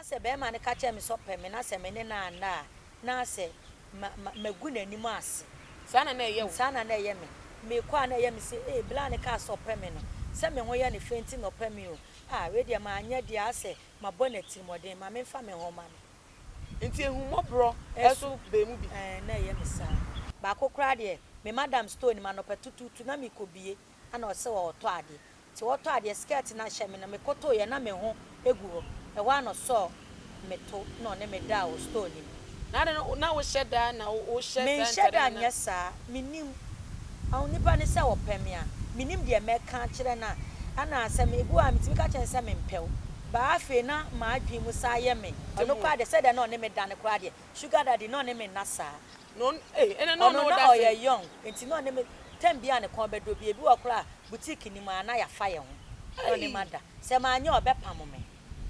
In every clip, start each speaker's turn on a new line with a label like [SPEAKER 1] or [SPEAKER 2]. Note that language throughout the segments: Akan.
[SPEAKER 1] se be ma ne ka che me so pe me na se me ne na se magu nanim ase
[SPEAKER 2] sana na eye wo
[SPEAKER 1] sana na eye me kwa na eye me se bla ne ka so pe me no se me ho ye ne fenti no pe me o we dia ma anya dia ase ma bonnet modern ma me fa me ho ma
[SPEAKER 2] nti ehumobro eso be mu bi
[SPEAKER 1] na eye me sa ba kokra de me madam stone ma no petututu na me kobie ana o se wo to ade ti wo to ade skirt na hye me na me koto ye na me ho egu ho e wa no so me to no ne me da o stone
[SPEAKER 2] na wo sheda na wo she
[SPEAKER 1] me sheda nya sa minim awon nipa ne se wo peme a minim de me ka kire na ana asem egu a mitimi ka kire se me mpew ba afi na ma adwi mu sa ye me ono kwa de se de no ne me da ne kwa de sugar daddy no ne me nasa
[SPEAKER 2] no ene no
[SPEAKER 1] that you young enti no ne me tem bia ne kon bedo bia bi okra boutique ni ma na ya fa ye ho no ne mada se ma anya obepam me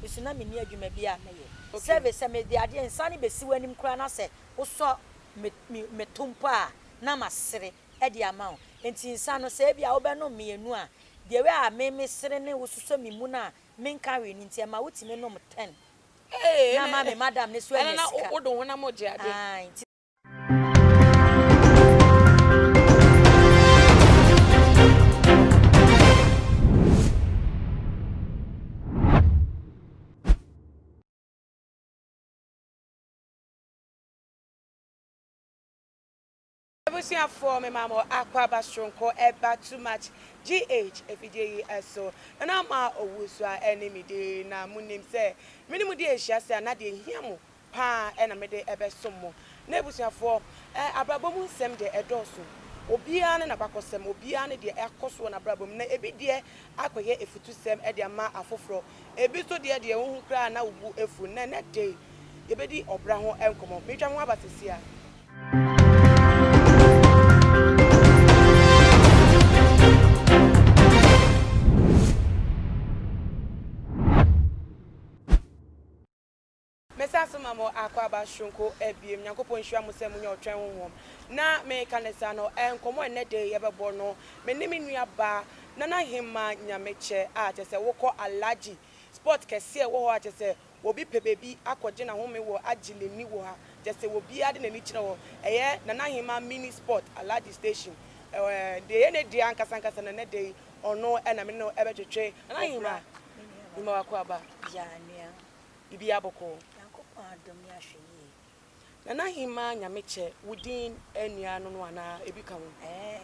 [SPEAKER 1] isu na me ni adwuma bia na ye service me de ade nsane be si wanim kra na se wo so me tumpa na masere e de ama ho enti nsano se bia wo be no me enu a de we a me sere ne wo suso me mu na me nka we ni enti ma wotime no mo 10 na ma me madam ne so anya sika
[SPEAKER 2] na wo do hona mo je ade for me mama Accra Bastronko eba too much GH efije eso na ma owusu a enemy de na munim se minimu de ehia se na de ehia mo pa na me de ebe sommo na ebusuafo abrabom nsem de edoso obia ne na bakosem obia ne de akoso na abrabom na ebi de akoye efutusem e de ama afoforo ebi so de ehun kra na ubu efu na ne de ebedi obra ho enkomo metwa ho abasesia Mesasa mamo Accra Bastronko ebiem nyankopon hwa mo sem nya otwen honhom na me kanesa no enkomo ene de yebebo no me ne me nua ba nana hema nyameche a tese wokọ alaji sport kese wo ho a tese obi pebebi akọje na home wo agileni wo ha tese obi ade na ni kire wo eye nana hema mini sport alaji station de ene de ankasa na ne de ono na me no ebetwetwe nana hema ni ma wakọ aba
[SPEAKER 1] ya nia
[SPEAKER 2] bibi aboko
[SPEAKER 1] adom ya hweye
[SPEAKER 2] nana hima nyameche wudin enua no no ana ebika wo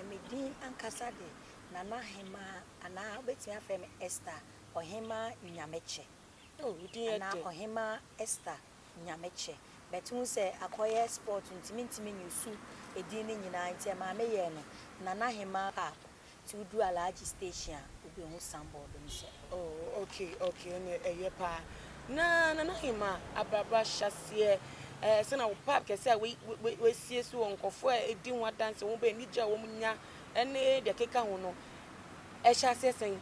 [SPEAKER 1] medin ankasa de nana hima ana beti afem Esther Ohemaa nyameche
[SPEAKER 2] wudin
[SPEAKER 1] ana Ohemaa Esther nyameche betu se akoye sport ntimi nyusu edin ni nyina nti ma me ye no nana hima pap ti udu alaji station obi hu samboard ni se
[SPEAKER 2] okay ne eyepa na hima ababa hyase se na wo pap kese a we sie so wonkofo edi ho dance wo be ni gya wo munya ene de keka ho no hyase sen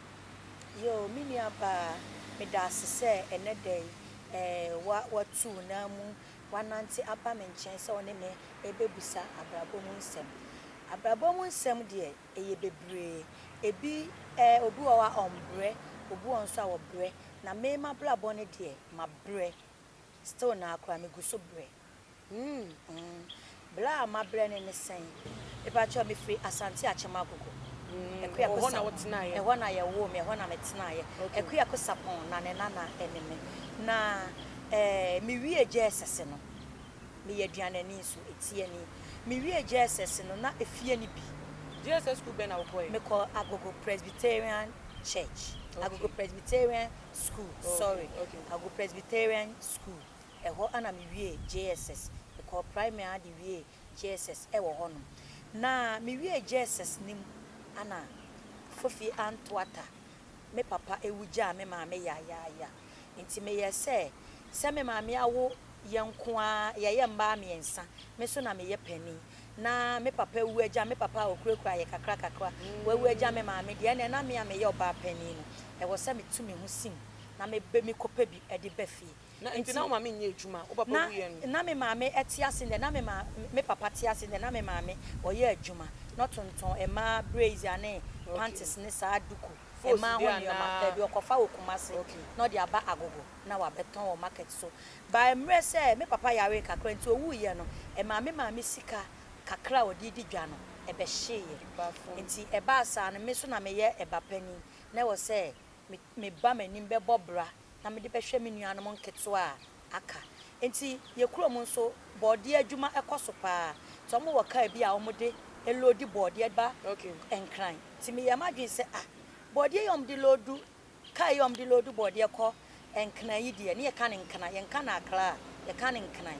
[SPEAKER 1] yo mini aba me da se ene dey wa tu na mu wananti aba me nchen se one me ebebusa abrabom nsem de eye bebre ebi obi wa ombre obi won so a bre na me ma blabo ne de ma bre still na akwa me guso bre bla ma bre ne sen e ba cho me free asante achema gogo ekuya ko
[SPEAKER 2] na wotina ye
[SPEAKER 1] e ho na ye wo me ho na metina ye ekuya ko sapon na ne na eneme na mi wie Jesus no me ye duane ni so etie ni mi wie Jesus no na efie ni bi
[SPEAKER 2] Jesus school be na wo koy
[SPEAKER 1] me call Agogo Presbyterian Church Agogo Presbyterian School Agogo Presbyterian School e ho ana mi wie JSS e call primary di wie JSS e wo ho no na mi wie JSS nim ana fofi antwata me papa ewuja me ma me ya nti me ye se me ma me awo yenko a ye mba me ensa me so na me ye pani na me papa ewu aja me papa okurekura ye kakra wewu aja me ma me de na me ye oba pani no e wo se me tumi hu sim na me be me kopa bi e de befi
[SPEAKER 2] na nti na ma me nye adwuma wo papa wu ye no
[SPEAKER 1] na me ma me etiase de na me papa tiase de na me ma me wo ye adwuma not tonton e ma braze ane panties ne sa duku
[SPEAKER 2] force
[SPEAKER 1] ma ho
[SPEAKER 2] dia
[SPEAKER 1] ni o ma
[SPEAKER 2] na
[SPEAKER 1] ba bi okofa okumase no de aba agogo na wa beton o market so by mre say me papa yare kakra nti owu ye no e ma me sika kakra odi di dwa no e be hyeye nti e ba asa no me so na me ye e ba pani na wo say me ba manim be bobra na me de be hwe me nuanom nketo a aka nti ye krom nso body adwuma ekoso pa to mo waka bi a wo de elodi body ba enkran ti me ye madwen se body yom de lodu kai yom de lodu body ekọ enkran yi de ne ye ka ne nkran ye nka na Accra ye ka ne nkran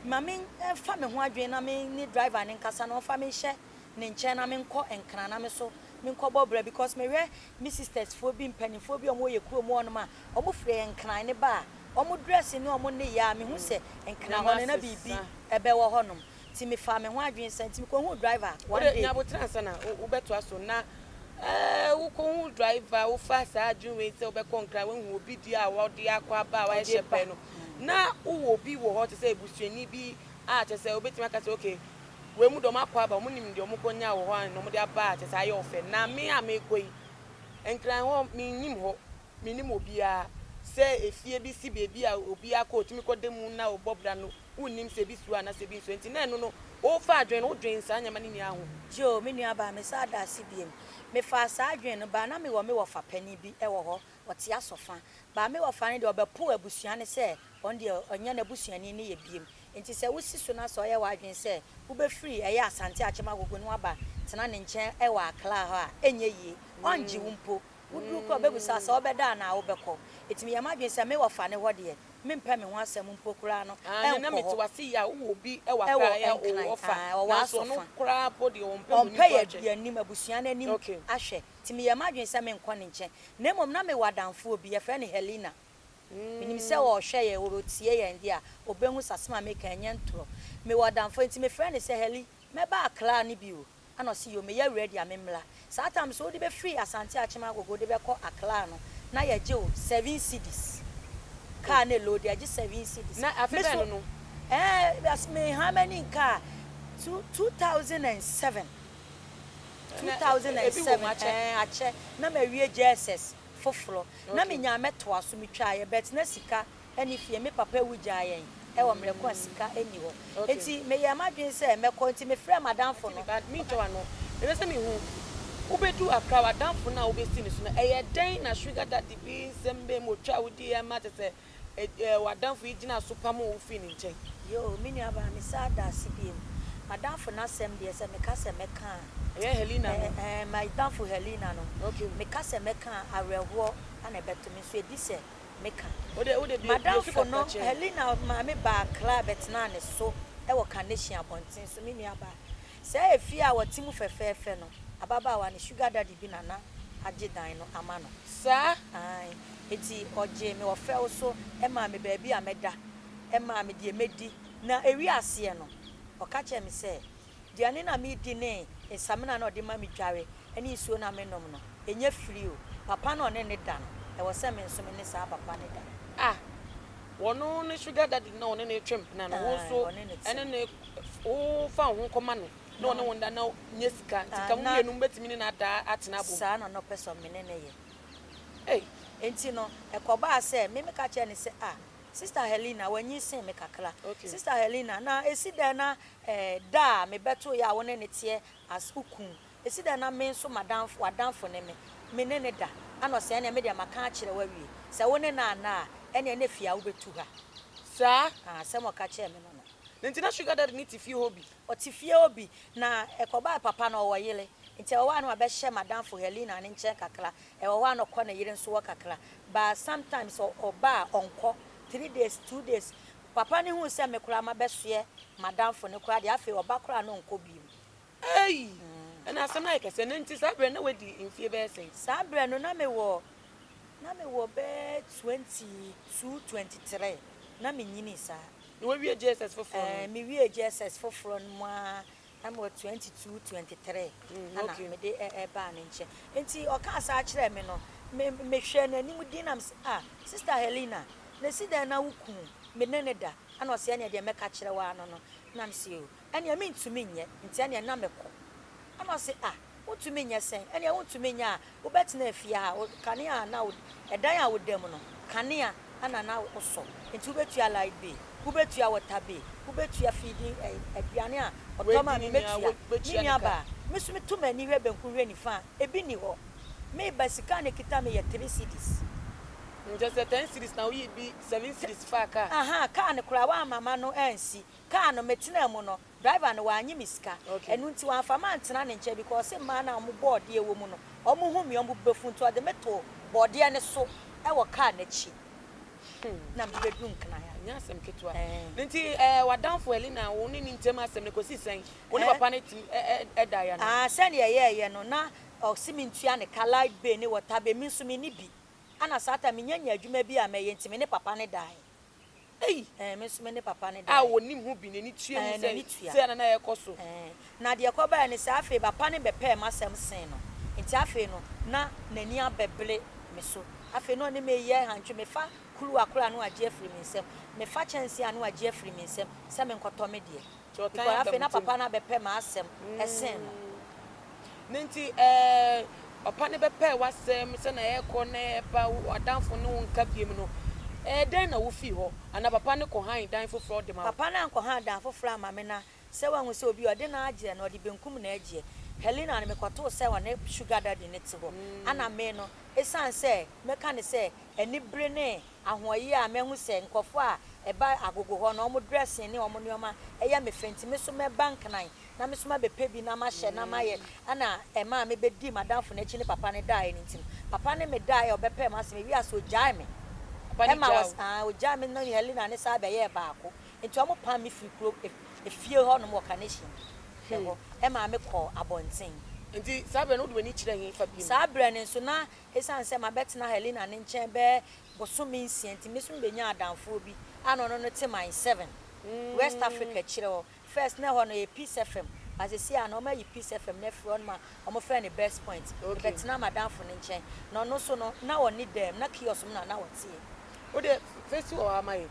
[SPEAKER 1] mame fa me ho adwen na me ni driver ne nkasa na fa me hye ne nche na me nkọ enkran na me so me nkọ bobra because me we me sisters fo bi mpanifo bi omo ye kuro mo onum a omo frɛ enkran ne ba omo dress ne omo ne ya me hu se enkran ho ne na bibi ebe wo honom ti me fa me ho adwen senti me ko hu driver one day
[SPEAKER 2] nya botra sana wo beto aso na wo ko hu driver wo fa sa adwen we se wo be konkra wo hu obi di a wo de akwa ba wa hye pe no na wo obi wo ho te se ebusuani bi a te se obetima ka se okay we mu do makwa ba mu nim de omo konya wo ho an no mo de aba te se aye ofe na me a me koi enkran ho me nim ho me nim obi a se efie bi si bebi a obi aka otimi kodemu na obobra no unim se bi su na se bi so enti na eno no o fa adwen o dwen sa nyama ni ahu
[SPEAKER 1] jo me nua ba me sa da sibiem me fa sa adwen no ba na me wo fa pani bi e wo ho wote asofa ba me wo fa ne de obepo abusua ne se on de onya na abusuani ne ye biem enti se wo siso na so ye wa adwen se wo be free e ya asante achema gogo no aba tena ne nchen e wa Accra ho a enye yi onji wumpo wudu ko bebusa sa obeda na wo beko etimi ya madwen se me wo fa ne ho de me mpa me ho asem mpokura no
[SPEAKER 2] na me to wase ya wo obi e wa Accra ya o fa
[SPEAKER 1] wa
[SPEAKER 2] so no kra body o
[SPEAKER 1] mpa ya nim abusua na nim ahwe timi ya madwen se me nkɔ ne nkyɛn na mom na me wadanfo obi ya frɛ ne Helena minim sɛ wo hwɛ ye wo tie ye ndi a obehu sasema me kan nye ntoro me wadanfo nti me frɛ ne sɛ Heli me ba Accra ne bi o ana si yo me ya ready amemla satam so de be free asante achema agogo de be kɔ Accra no na ye je o 7 cedis car ne load ya je 7 cedis
[SPEAKER 2] na afebe no
[SPEAKER 1] as me how many car 2007 ache na me wie JSS foforo na me nya meto aso me twa ye bet na sika ani fie me papa wugya yen e wo mre ko sika ani ho enti me ye madwen se me ko enti me frɛ madam fo no
[SPEAKER 2] me to ano me se me hu ubedu Accra madam fo na obesi ni so na eye den na sugar daddy bi sembe mo twa wudi e ma te se wadam fo igina so pam wo fi ni nchen
[SPEAKER 1] yo me ni aba me sa da sibiem madam fo na sem de se me ka se me ka
[SPEAKER 2] Helena no
[SPEAKER 1] my down for Helena no
[SPEAKER 2] okay
[SPEAKER 1] me ka se me ka arewo ana beto me so edi se me ka
[SPEAKER 2] ode
[SPEAKER 1] madam fo no Helena ma me ba Accra betna ne so e wo connection abontin so me ni aba se efi a wotimu fefefe no ababa wa ne sugar daddy bi na agye dan no ama no
[SPEAKER 2] sa
[SPEAKER 1] ai eti oje me wo fe wo so e ma me ba bi a meda e ma me de medi na ewi ase no o ka che me se diane na me di ne esamina na odi ma me dware eni isuo na me nom no enye free o papa na one ne da no e wo se me nso me ne sa papa ne da
[SPEAKER 2] wono ne sugar daddy na one ne twem na no wo so ene ne o fa ho koma no na one wonda na nyesika tika mu yenu betimi ne na da atena bom
[SPEAKER 1] sa na no person me ne ye enti no ekoba se me ka che ne se Sister Helena wanyi sen me kakra Sister Helena na esi da na da me beto ya wona ne tie as ukun esi da na me so madam wadanfo ne me ne da ano se ne me de maka a kire wawie se wona na ene ne fia wo betu ha
[SPEAKER 2] sa
[SPEAKER 1] se mo ka kire me no
[SPEAKER 2] nti na sugar daddy ni tifie hobi
[SPEAKER 1] o tifie obi na ekoba papa na wo yele nti wo wa no abehye madam for Helena ne nche kakra wo wa no kɔ na yire nso wo kakra but sometimes oba onko 3 days 2 days papa ni hu se me kura ma besoe madam fo ne kura de afi oba kura no nko bi
[SPEAKER 2] na asem na yekese ne nti sabre na wedi mfie be sen
[SPEAKER 1] sabre no na me wo be 22 23 na me nyini sa
[SPEAKER 2] we wie JSS foforo
[SPEAKER 1] me wie JSS foforo no a na me 22 23 na me de ba ne nche enti o ka sa kire me no me hwe na ni mu di na Sister Helena na si da na wuku me ne da ana ose ene de meka kire wa no na nsi o ene me ntumi nye nti ene na meko ana ose want to mean yes, and I want to mean ya, who bet nefia, or Kania now, a dia with demono, Kania, and now also, and to bet your light be, who bet you our tabby, who bet you are feeding a piania, or Toma Metiaba, Miss me too many rebel who really fan, a binny or made by Sikane Kitame at 3 cities.
[SPEAKER 2] Just a 10 cities now, you'd be 7 cities far car.
[SPEAKER 1] Aha, can a crawa, mamma no NC, can no metina mono, drive and one yimiska, and went to one famant and chair because a man am board, dear woman, or whom you buffoon to the metal, body and a so, our carnage. Nam bedroom can I?
[SPEAKER 2] Yes, I'm Kitwa. Linty, what down for Elena, only in Temas and Nicosi saying, when you panic Diana.
[SPEAKER 1] Ah, send ya, no, na, or seeming to an a calide bene what tabe means to me nibi. Ana sata minyanya adwuma bi a meyenti me ne papa ne dai me so me ne papa ne dai
[SPEAKER 2] a wonim hu bi ne ni tue ni se na na yekoso
[SPEAKER 1] na de yakoba ne sa afi papa ne bepe masem sen no enti afi no na nani abeble me so afi no ne me ye hantwe me fa kulu akora no agye afiri me nsem me fa chance anu agye afiri me nsem se me nkoto me de because afi na papa na bepe masem esen no
[SPEAKER 2] nenti Upon the bepe was Mr. Econe, down for no cabin. Then I will feel another panic or high dying for fraud. The Papa and
[SPEAKER 1] Cohan down for Flamma Mena, so one will so be a dinner, or the Benkum Edge. Helena and Mecoto say one sugar daddy in it. Anna Meno, a son say, Mecanic say, and nip brene, and why ya men who say, Cofa, a buy a go on almost dressing, no monoma, a yammy fancy, Miss Bank nine. Na Miss Mabe Pebi na mashe na maye ana ema me be di madam for nechi ne papa ne die ntin papa ne me die obepe mas me wi aso jai me ema was o jai me no Helena ne sa be ye baako nti omo pan me free kro e fie ho no mo connection ema me call abonten
[SPEAKER 2] nti sabe no do ni kire hin fa bi
[SPEAKER 1] sabre ne so na esan se ma betina Helena ne nchen be bosomi nsia nti me so be nya adamfo bi ano no te mine 7 West Africa kire first na hono e Peace FM as you see an oma e Peace FM na front ma omo friend the best point but na madam for nchen no so no na woni dem na kiosk na wotie
[SPEAKER 2] o de face o amaye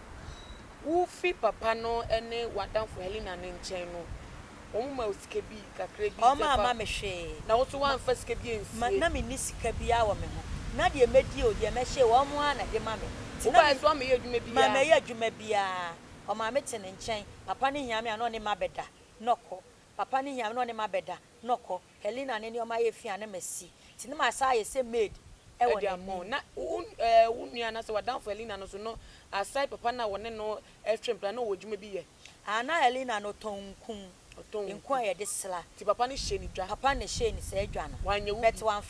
[SPEAKER 2] wo fi papa no ene wadam for Helena nchen no omo ma osike bi kakra bi
[SPEAKER 1] oma ma me hwe
[SPEAKER 2] na wo so wan fa sike bi ensi
[SPEAKER 1] na me ni sika bi a wo me ho na de medi o de me hwe wo mo ana de ma me
[SPEAKER 2] ti na so ma ye adwuma bi
[SPEAKER 1] ma me ye adwuma bia o ma me tene nchen papa ne hia me ano ne mabeda noko papa ne hia me no ne mabeda noko Helena ne ne o ma ye fia ne masi ti ne ma sa ye se maid e wo
[SPEAKER 2] ne na unua na so wadan for Helena no so no aside papa na wone no etwempla na wo dwuma bi ye
[SPEAKER 1] ana Helena no tonkun nkwa ye de sla
[SPEAKER 2] ti papa ne hye ni dwa
[SPEAKER 1] papa ne hye ni se dwa no
[SPEAKER 2] wanye wu
[SPEAKER 1] bet wan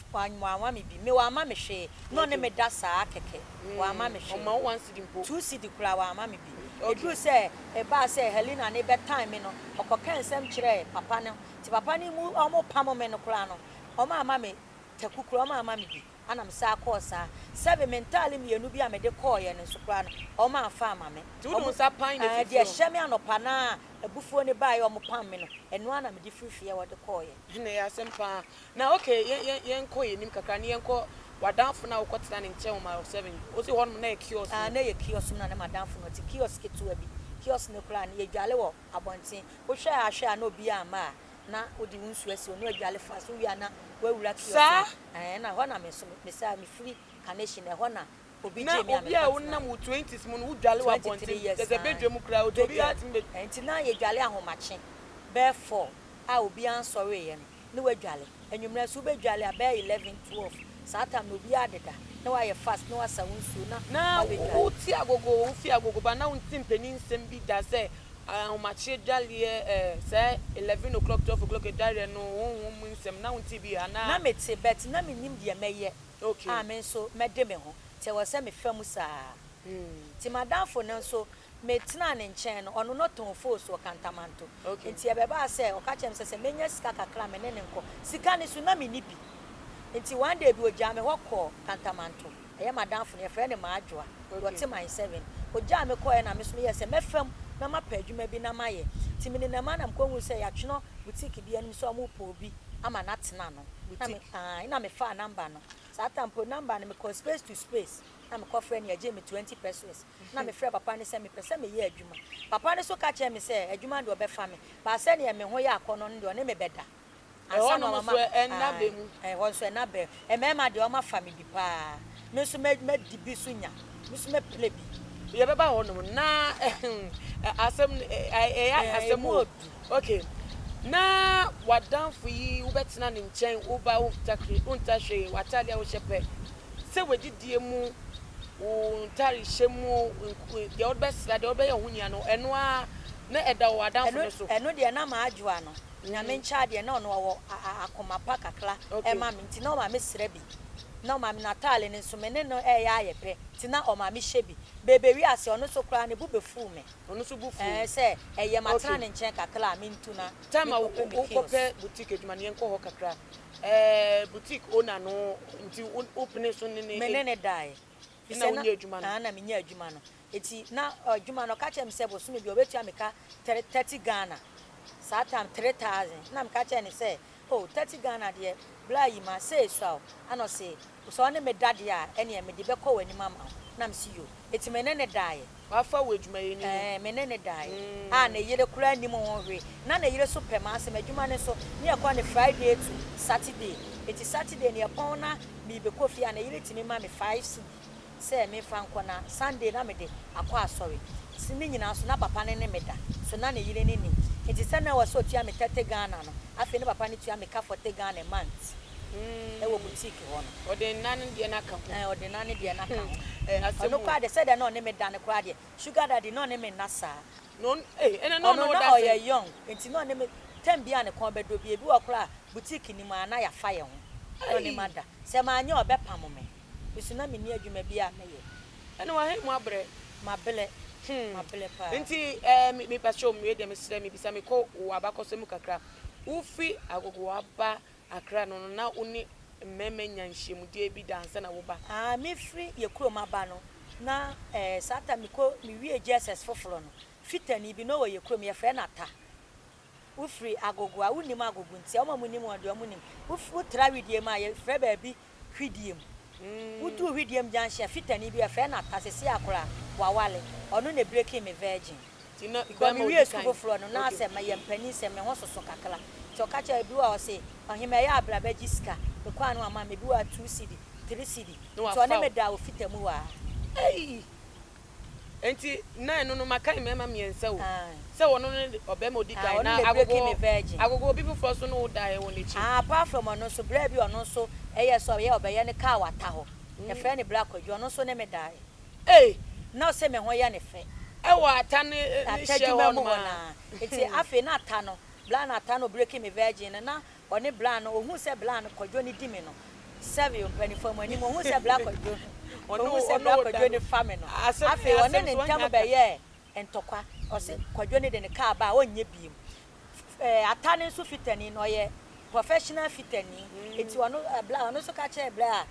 [SPEAKER 1] me bi me wa ma me hwe no ne me da saa keke wa ma me hwe
[SPEAKER 2] o ma 1 cedi mpo
[SPEAKER 1] 2 cedi kura wa ma me bi edu say e ba say Helena ne be time no okoka nsem kire papa ne ti papa ne mu omo pam me no kura no o ma ama me takukura o ma ama me bi ana me sa course 7 mentally me enu bi a me de call ye ne so kura no o ma afa ama me
[SPEAKER 2] tu do sa pan ne
[SPEAKER 1] de hye me anopa na abufuo ne ba ye o mo pam me no enu ana me de frifie wo de call ye
[SPEAKER 2] ne ya sempa na okay yen ko ye nim kakra ne yen ko wadanfo na wokotena ne nche ma 7 o si hon na e kiosk
[SPEAKER 1] na ye kiosk na madanfo no ti kiosk ketu abi kiosk ne kura ne ye dwale wo abonten wo hwe ahwe na obi ama na odi nsu asi onu adwale fa so wi ana wawura kiosk na ho na me so me sa me free connection e ho na obi je me
[SPEAKER 2] obi a wonna mu 20s mu no dwale wo abonten there's a bedroom kura o obi atimbe
[SPEAKER 1] enti na ye dwale ahomache be 4 a obi ansore ye no wadwale enwumra so be dwale a be 11 12 Sata no bi adeda na wa ye fast na wa sa wonsu
[SPEAKER 2] na wo ti agogo wo fi agogo ba na wonti mpeni nsem bi da se machi dale say 11 o'clock 12 o'clock dare no wo nsem na wonti bi ana
[SPEAKER 1] na meti bet na menim de meye
[SPEAKER 2] okay
[SPEAKER 1] amen so mede me ho te wo se me fam saa ti madamfo no so metina ne nchen no ono no ton force o kantamanto enti e beba se o ka chem se menya sika kakra me ne nko sika ne so na me nibi enti one day bi ojame hokọ kantamanto eye madamfo ne frɛ ne maadwoa wote my 7 ojame kɔ ye na me so me yese mefam na mapa adwuma bi na maye ti me ne na manam kɔhu sɛ yatweno boutique bi anim so mo po bi ama na tena no na me fa number no sa tampo number ne me call space to space na me call friend ye je me 20 pesos na me frɛ papa ne sɛ me pɛ sɛ me ye adwuma papa ne so ka kyɛ me sɛ adwuma de obefa me ba sɛ ne me ho yɛ akɔno no de ne me bɛda
[SPEAKER 2] ansa no mama enna be mu
[SPEAKER 1] won so enna be e mema de o ma fa me bi pa me so me di bi so nya me so me ple bi
[SPEAKER 2] ye beba ho no na asem asem okay na wadan fu yi wo betina ne nchen wo ba wo takri untahwe watale wo shepe se wagidie mu wo ntari hyemu de wo besra de wo be ye hunya no eno a na eda wo wadan fu no so
[SPEAKER 1] eno de na ma adwoa no nyame ncha de na ono wo akoma pa kakra e ma me nti na o ma me sra bi na o ma me natale ne so me ne no e ya ayepe ti na o ma me hye bi bebe wi ase ono so kra ne bu be fu me
[SPEAKER 2] ono so bu fu
[SPEAKER 1] se eye matra ne nchen kakra me ntuna
[SPEAKER 2] tama wo kope boutique eduma ne enko ho kakra boutique owner no nti open so ne
[SPEAKER 1] me ne dai
[SPEAKER 2] ina wonye eduma no
[SPEAKER 1] na me nya eduma no eti na eduma no ka chem se bo so me bi obetua me ka 30 Ghana satam 3000 na me ka che ne se oh 30 Ghana de bla yi ma say so ano say so ne me dade a ene me de be ko wani mama na me si yo eti me ne dai
[SPEAKER 2] wa fa wo eduma yi ni
[SPEAKER 1] me ne dai a na yire kura ni mo hwe na yire so pema se me eduma ne so ne akwa ne Friday to Saturday eti Saturday ne pon na mi be kofi a na yire ti me ma me 5 say me franco na Sunday na me de akwa asori si ni nyina so na papa ne me da so na yire ni ni eti se na was so tia me 30 Ghana no afi ne papa ne tia me ka 40 Ghana a month e wo boutique ho no
[SPEAKER 2] ode nan de na ka ho
[SPEAKER 1] ode nan de na ka ho no kwa de se de no ne me da ne kwa de sugar daddy no ne me nasa
[SPEAKER 2] no ene no no
[SPEAKER 1] da say young enti no ne me tem bia ne kon bedo bi ebi wo kra boutique ni ma na ya fa ye ho no ne mada se ma anya obepam me bisu na me ni adwuma bia na ye
[SPEAKER 2] ene wa he mu abre
[SPEAKER 1] mabele pa
[SPEAKER 2] nti me pa show me de me sere me bisa me ko wo abakoso mu kakra ufi agogo aba Accra no na uni meme nyanhyemude bi dansa na wo ba
[SPEAKER 1] me free ye kuro maba no na sata me ko me wie Jesus foforo no fitani bi no wo ye kuro me ye frɛ na ta wo free agogo a woni ma agogo nti o ma munim o de o munim wo tra widie ma ye frɛ ba bi hwidiem wudu hwidiem janhye fitani bi ye frɛ na ta sesi akora wawale ono na breaking me virgin
[SPEAKER 2] tina
[SPEAKER 1] ko me wie school foforo no na se ma ye mpani se me ho soso kakra to ka cha bi wa o se Ohemaa ya abraba jiska me kwa no ama me bi wa 2 cedi 3 cedi so ne me da ofitamu wa
[SPEAKER 2] enti na eno no makai mema miensa wo se wono ne obema odika na agogo people for so no da e woni chi
[SPEAKER 1] apart from ono so bra bi ono so eye so ye obeye ne ka wata ho ye fe ne black ojo ono so ne me da na se me ho ya ne fe
[SPEAKER 2] e wa ata ne she ho no
[SPEAKER 1] na enti afi na ata no bla na ata no breaking me virgin na oni bla no ohun se bla no kojo ni dimi no serve on penifom ani ohun se bla kojo ohun se bla kojo ni fame no afi oni ne ntam be ye entokwa o se kojo ni de ne ka ba onye biem ata ne so fitani no ye professional fitani eti ono bla ono so ka che bla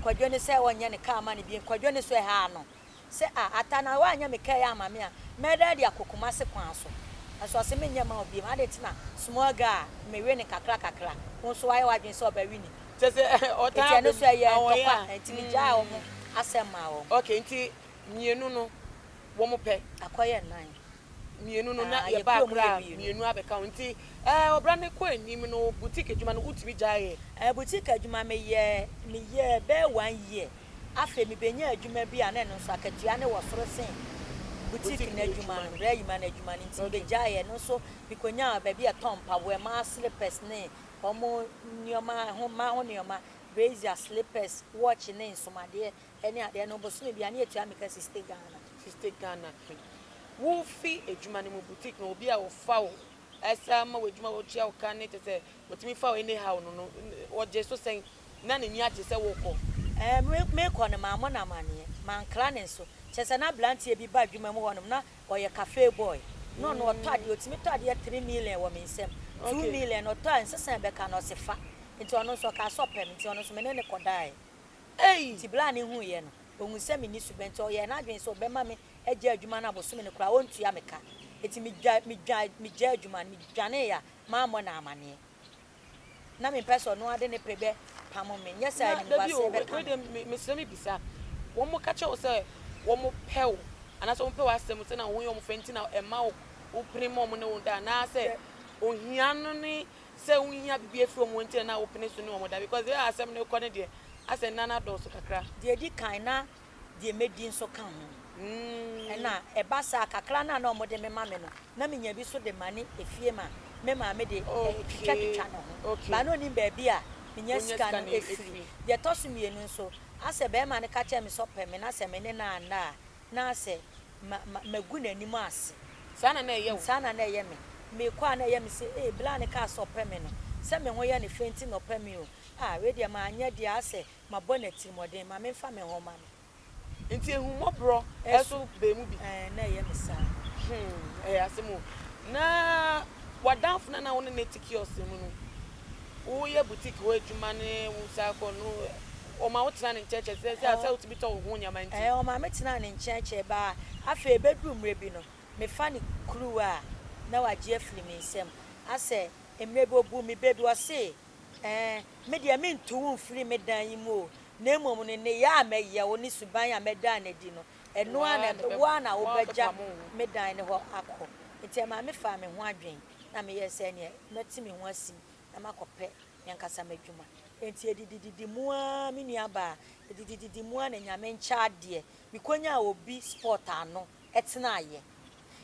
[SPEAKER 1] kojo ni se onye ne ka ma ne biem kojo ni so e ha no se ata na wa anya me ka ya amame a meda dia kokoma se kwan so aso se menya ma obi ma de tina small guy me we ne kakra won so why wadwen so ba wi ni
[SPEAKER 2] tese ota
[SPEAKER 1] no so ye tokwa enti mi ja o mo asema o
[SPEAKER 2] okay enti mienu no wo mo pe
[SPEAKER 1] akoye nan
[SPEAKER 2] mienu no na ye ba akra mienu abeka enti obra ne ko anim no boutique adwuma no utimi jae
[SPEAKER 1] boutique adwuma me ye be 1 year afa mi benya adwuma bi a na no so akatua ne wo soro sen boutique na adwuma no bra yima na adwuma ni nti be jae no so bikonya ba bi a tompa we ma slippers ne omo nioma ho nioma brazier slippers watch ne nsomade ene ade no bo so me bia na etua me ka 60 Ghana
[SPEAKER 2] wo fi adwuma ne mu boutique no obi a wo fa wo esa ma wo adwuma wo chia wo kan ne tese wotimi fa wo ene ha no wo je so sen na ne ni age se wo ko
[SPEAKER 1] me ko ne ma mo na mane man kra ne so chese na blantie bi ba adwuma mu honom na oye cafe boy no otade otimi tade 3 million wo me nsem 2 million otan sesen be ka no se fa nti ono so ka so pem nti ono so me ne kodai ti bla ne hu ye no ohun se me ni subenti oye na adwen so be ma me eje adwuma na boso me ne kra wontu ya me ka eti mi ja adwuma mi dwane ya ma mo na amane na me person no ade ne prebe pamo me nyesa ni ba se be ka
[SPEAKER 2] me se me bisa wo mo ka che wo se wo mo pew ana so mo pew asem se na wo yo mo fenti na e ma wo primo mo ne wo da na se ohia no ni se ohia bibie fi omo ntia na opene so ni omo da because they are asem ne ko ne de ase nana do so kakra
[SPEAKER 1] de di kan na de medi nso kan ho na eba sa kakra na na omo de me ma me no na menya bi so de mane efie ma me ma me de twitwa no ho ba no ni ba bi a menya sika no efiri de toso mienu nso ase be ma ne ka che me so pe me na se me ne na ase magu nanim ase
[SPEAKER 2] sana na eye
[SPEAKER 1] me me kwa na eye me se bla ne ka so pe me no se me ho ye ne fenti no pe me o we de ma anya de ase ma boneti modern ma me fa me ho ma
[SPEAKER 2] no nti ehu mobro eso be mu bi
[SPEAKER 1] na eye me sa
[SPEAKER 2] asemu na wadanfo na won ne tikios mu no wo ye boutique wo adwuma ne wo sa ko no o ma wotra ne ncheche se asa wo tibi to wo nyama nti
[SPEAKER 1] o ma metina ne ncheche ba afa bedroom rebi no me fa ne kruwa na waje afiri me nsem ase emrebi obu mi bebi o se me dia me ntu wo mfiri me dan yi mu na emom ne ya ameye wo ni suban ya medan na di no eno ana wo na wo beja me dan ne ho akọ nti ma me fa me ho adwen na me yese ne na ti me ho asim na makope yankasa madwuma enti edididi mua me nua ba edididi mua na nyame ncha de bikonya obi sport ano etena aye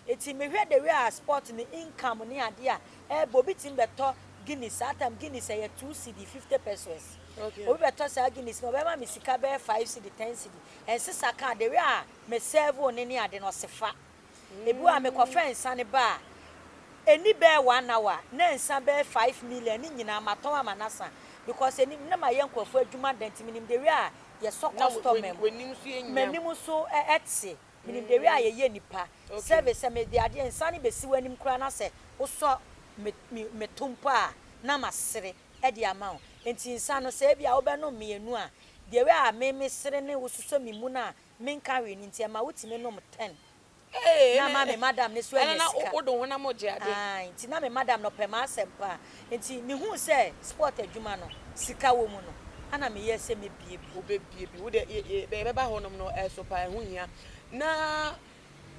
[SPEAKER 1] eti me hwe de we a sport ni income ni ade a bobi tim beto Guinness atam Guinness ya 2 cedi 50 pesos
[SPEAKER 2] okay
[SPEAKER 1] obi beto sa Guinness no be ma me sika be 5 cedi 10 cedi en sisa ka de we a me serve oni ni ade no sefa ebu a me kofa nsa ne ba eni be 1 hour na nsa be 5 million ni nyina maton amanasa because eni na ma yen kwafo adwuma denti minim de we a ye so customer menim so etse minim de we a ye nipa service me de ade nsa ne besi wanim kura na se wo so me tumpa na masere e de amount enti nsa no se bia wo be no mienu a de we a me sere ne wo so mi mu na me nka we ni nti ma wotime no 10 na ma me madam ne so
[SPEAKER 2] na odo wona mo je ade
[SPEAKER 1] nti na me madam no pe ma sempa nti me hu se sport adwuma no sika wo mu no ana me ye se me bie
[SPEAKER 2] bi wo de be ba ho no so pa hu hia na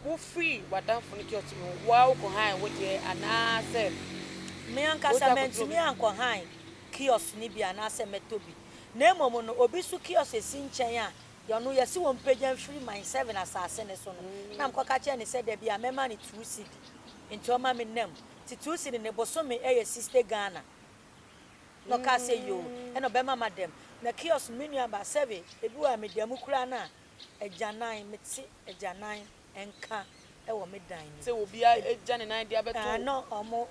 [SPEAKER 2] wo free wadanfo ne kiosk no wa wo ko han wo de ana se
[SPEAKER 1] me ankasa mentumi anko han kiosk ni bi ana se metobi na emomo no obi su kiosk esi nchen a yo no yesi won pagyan free my 7 asase ne so no na mkoka che ne se de bia mema ne 2 cedi enti o ma me nem ti 2 cedi ne boso me sister Ghana no ka se yo e no be mama dem na kiosk menu aba 7 ebi wa me dem kura na ejanan meti ejanan enka e wo me dan ni
[SPEAKER 2] se obi ejanan dia beto
[SPEAKER 1] no omo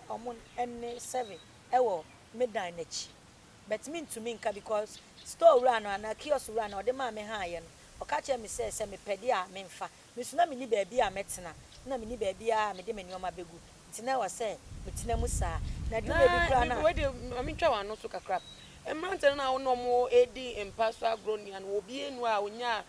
[SPEAKER 1] omo ene 7 e wo me dan na chi but me to me nka because store run na kiosk run o de ma me ha ye no o ka che me se me pede a me mfa me suna me ni ba bia metena na me ni ba bia me de me nioma begu ntina wa se metina mu sa na de be kura na
[SPEAKER 2] we de me twa wa no so kakra emrante na wo no mo edi empaso agronian obi enu a onya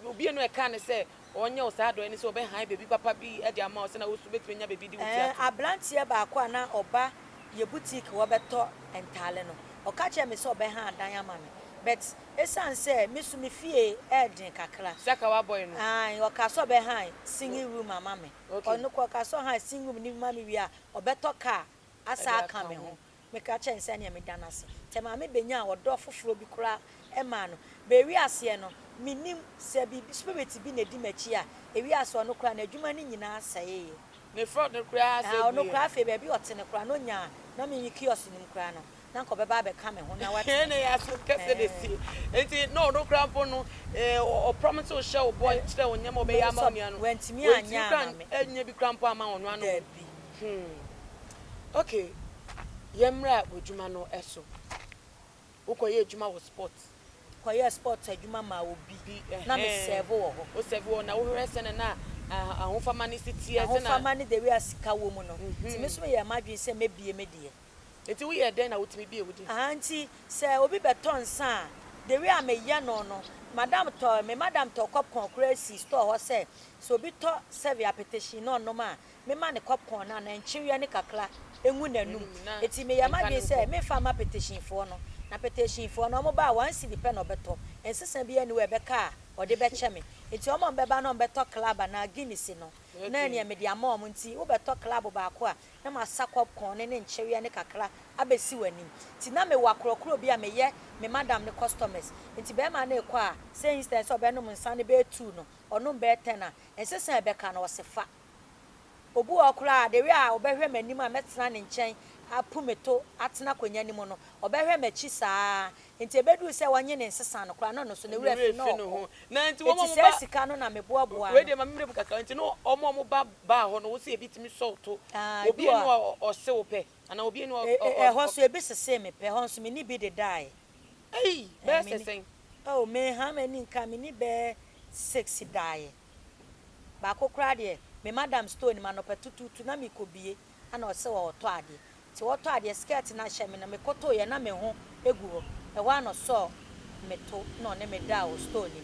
[SPEAKER 2] obi enu e ka ne se onye osado eni se obe han baby papa bi e de ama o se na wo su betmenya baby di wutia
[SPEAKER 1] abrantie ba kwa na oba ye boutique wo beto entale no o ka che me se obe han adan ama me but esan say me su me fie edin kakra
[SPEAKER 2] saka wa boy no
[SPEAKER 1] o ka so be han singing room ama me o no ko ka so han singing room ni ma me wi a obeto ka asa aka me ho me ka che nse ne me danase te ma me benya o do foforo bi kura e ma no be wi ase no minim se bi spirit bi na di machi a e wi ase no kura na adwuma ni nyina asaye
[SPEAKER 2] ne fraud no kura ase
[SPEAKER 1] no kura fe be bi otene kura no nya na me kiosk nim kura no na ko be ba be ka me ho na wat
[SPEAKER 2] ne ya so kase de si enti no kura po no o promise o show boy tire onyam o be ya ma onua no
[SPEAKER 1] wentimi anya na me
[SPEAKER 2] enya bi kura po ama onua no okay yemra odwuma no eso ukoye adwuma wo sport
[SPEAKER 1] koye sport adwuma ma obi na me serve wo ho
[SPEAKER 2] o serve wo na wo hwere se na ahofama ni sitie se na
[SPEAKER 1] ahofama ni de we asika wo mu no ti me so me ye madwen se mebie medie
[SPEAKER 2] enti wo ye den na wotimi bie wodi
[SPEAKER 1] anti se obi beton san de we ameya no madam to popcorn crazy store ho se so obi to serve appetition no no ma me ma ne popcorn na nchiwe ne kakra engu nanum enti me ye madwen se me fa ma appetition fo no na petition for no mo ba 1 cedi pe no beto ensesa bia ni we be ka or the betchemi. It's your mom beba no better club and a Guinness no. Nanny me dia mom unti u better club bakwa. Na ma sack up corn and cherry and kakra abesi wani. Tina me wakro be a me ye me madam the customers. Inti be man e kwa say instance of benum sunny be 2 no or no be 10 and say beka no was a fa. Obu okra de we a obehwe manim a metena ne nchen apumeto atena kwanya ni mu no obehwe machi saa enti ebedu se wanye ne nsesa no kra no so ne wura fi no
[SPEAKER 2] na enti wo mo
[SPEAKER 1] ba sika no na meboaboa
[SPEAKER 2] we de ma memre bu kakra enti no omo ba ho no wo se ebitimi solto obi no o se wo pe ana obi no
[SPEAKER 1] ho so ebisese me pe ho so me ni bi de dai
[SPEAKER 2] ei be sesen
[SPEAKER 1] oh me ha me ni nka me ni be 6 dai ba kokra de me madam stone ma no petutu na me kobie ana o se wo to ade ti wo to ade skirt na hye me na me koto ye na me ho egu e wa no so me to no ne me da o stone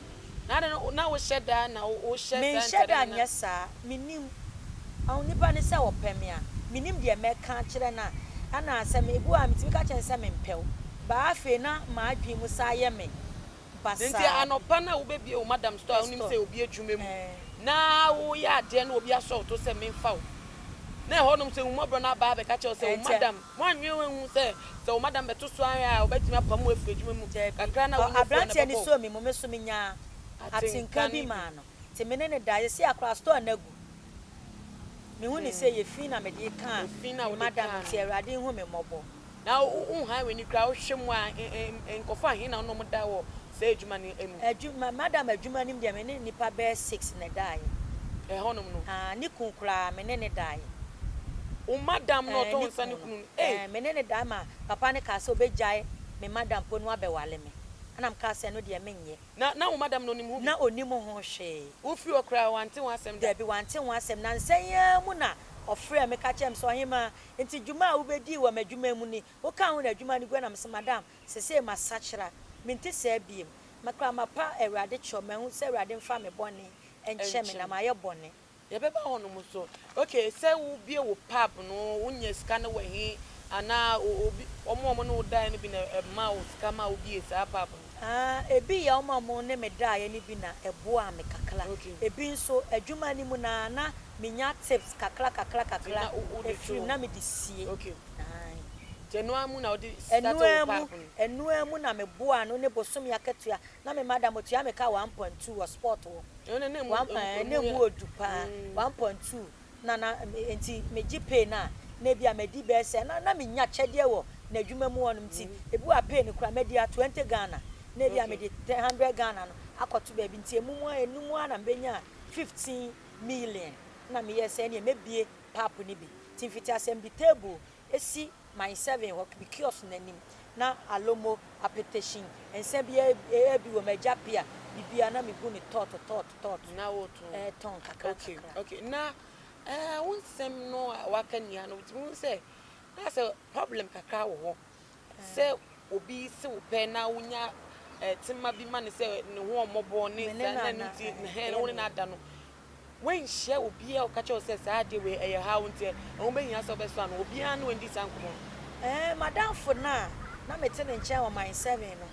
[SPEAKER 2] na wo sheda na wo sheda
[SPEAKER 1] me sheda nyesa minim awu nipa ne se wo peme a minim de me ka kire na ana se me egu a mitimi ka chen se me mpew ba afi na ma adwi mu sa ye me basa
[SPEAKER 2] nti anopa na wo be bie o madam store onim se obi adwuma mu na wo ya de na obi aso to se memfa wo na honum se umobro na ba be ka che se madam wanwe hu se madam beto so an a obetimi apam afu adwuma mu kakra na wo
[SPEAKER 1] abranti ani so mi mo meso mi nya atinka bi ma no te menene da ye se akra store na gu me hu ni se ye fi na me de ka madam ti erade hu me mobo
[SPEAKER 2] na wo han we ni kra wo hwem a enkofa hin na no mo da wo se adwuma ni emu
[SPEAKER 1] adwuma madam adwuma ni de me ne nipa be 6 na dai
[SPEAKER 2] honum no
[SPEAKER 1] ni kun kra me ne dai
[SPEAKER 2] o madam no to nsa ne kunu
[SPEAKER 1] me ne dai ma papa ne ka se obejai me madam po no abewale me anam ka se no de menye
[SPEAKER 2] na o madam no nim hu
[SPEAKER 1] na onim ho hwe
[SPEAKER 2] wo fi okra wante wasem
[SPEAKER 1] da bi wante wasem na nsenya mu na ofre me ka chem so hima enti djuma wo bedi wo madjuma mu ni wo ka ho na djuma ni gwa na me madam se ma sachira minti se biem makra mapa ewrade choma hu se ewrade mfa me bone enche me na maye bone
[SPEAKER 2] ye beba hono mu so okay se wo bie wo pap no unya sika na wahi ana obi omo no dai ni bi na ma wo sika ma wo bie sa pap
[SPEAKER 1] ebi ya omo ne me dai ni bi na ebo a me kakla ebi nso adwuma ni mu na minya tips kakla efiri na me di sie
[SPEAKER 2] okay Jenua mu na odi start pap
[SPEAKER 1] enu na me boa no ne bosom yaketua na me madam otua me ka 1.2 wa sport wo
[SPEAKER 2] ne mu
[SPEAKER 1] odupa 1.2 na enti me gipe na bia me di be se na me nya chede wo na adwuma mu wonum ti ebu a pay ni kura me dia 20 Ghana na bia me di 100 Ghana no akoto ba bi nti enum na mbenya 15 million na me yese ne mebie pap ni bi ti fiti assembly table esi my 7 work because nanim na alomo appetition ense bia bi wo majapia bibia na me gu ni tot
[SPEAKER 2] na wo
[SPEAKER 1] ton kakra
[SPEAKER 2] okay na wonsem no waka ni ano ti say that's a problem kakra wo ho say obi se wo pe na wonya timma bi ma ne say ne ho omobo ne na ne ti ne no na ada no when share obi e o ka che say sa de we e ha wonte o be hia so be so an obi an no ndi sankomo
[SPEAKER 1] madam for na mete ne nche o my 7 no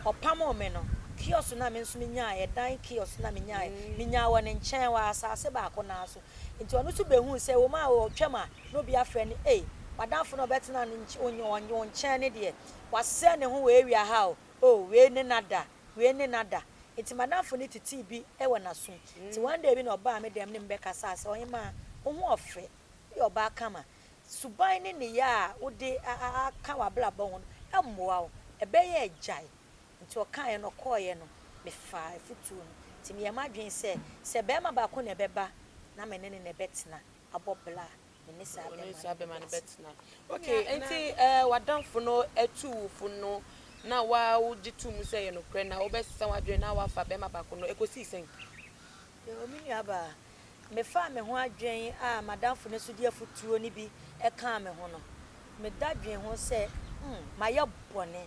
[SPEAKER 1] opam me no kiosk na me nso me nya ye dan kiosk na me nya wo ne nche wa asase ba ko na so nti onu su be hu se wo ma wo twema no bi afre ni madam for no betena onyo nche ne de wase ne ho we wi ha o we ne nada nti madam for ni titi bi e wo na so nti one day bi no ba me dem ne mbeka sase Ohemaa wo ho ofre yo ba kama subai ni ya ode aka wabla bon ammoa wo ebeye ajai nti o kan ye no koye no me fa futu no nti me madwen se be ma ba ko ne beba na me ne betna abobla me ne sa be
[SPEAKER 2] ma ne betna okay nti wadamfo no atuufo no na wa ujitu mu se ye no kre na obesa wadwen na wa fa be ma ba ko no ekosi sen
[SPEAKER 1] yo mi aba me fa me ho adwen madam fo ne so dia futuo ni bi e kan me ho no me dadwen ho se maye bone